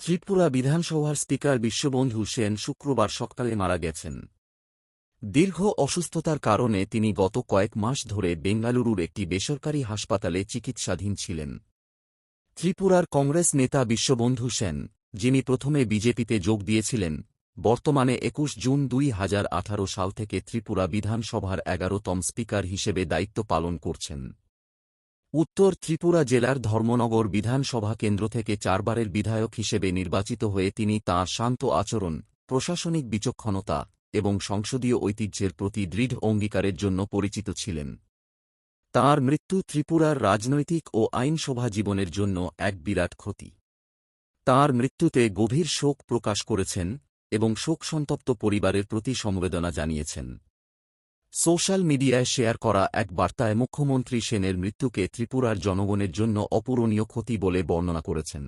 ত্রিপুরা বিধানসভার স্পিকার বিশ্ববন্ধু সেন শুক্রবার সকালে মারা গেছেন। দীর্ঘ অসুস্থতার কারণে তিনি গত কয়েক মাস ধরে বেঙ্গালুরুর একটি বেসরকারি হাসপাতালে চিকিৎসাধীন ছিলেন। ত্রিপুরার কংগ্রেস নেতা বিশ্ববন্ধু সেন, যিনি প্রথমে বিজেপিতে যোগ দিয়েছিলেন, বর্তমানে ২১ জুন ২০১৮ সাল থেকে ত্রিপুরা বিধানসভার ১১তম স্পিকার হিসেবে দায়িত্ব পালন করছেন। উত্তর ত্রিপুরা জেলার ধর্মনগর বিধানসভা কেন্দ্র থেকে ৪ বারের বিধায়ক হিসেবে নির্বাচিত হয়ে তিনি তাঁর শান্ত আচরণ, প্রশাসনিক বিচক্ষণতা এবং সংসদীয় ঐতিহ্যের প্রতি দৃঢ় অঙ্গীকারের জন্য পরিচিত ছিলেন। তাঁর মৃত্যু ত্রিপুরার রাজনৈতিক ও আইনসভা জীবনের জন্য এক বিরাট ক্ষতি। তাঁর মৃত্যুতে গভীর শোক প্রকাশ করেছেন এবং শোকসন্তপ্ত পরিবারের প্রতি সমবেদনা জানিয়েছেন। সোশ্যাল মিডিয়ায় শেয়ার করা এক বার্তায় মুখ্যমন্ত্রী সেনের মৃত্যুকে ত্রিপুরার জনগণের জন্য অপূরণীয় ক্ষতি বলে বর্ণনা করেছেন।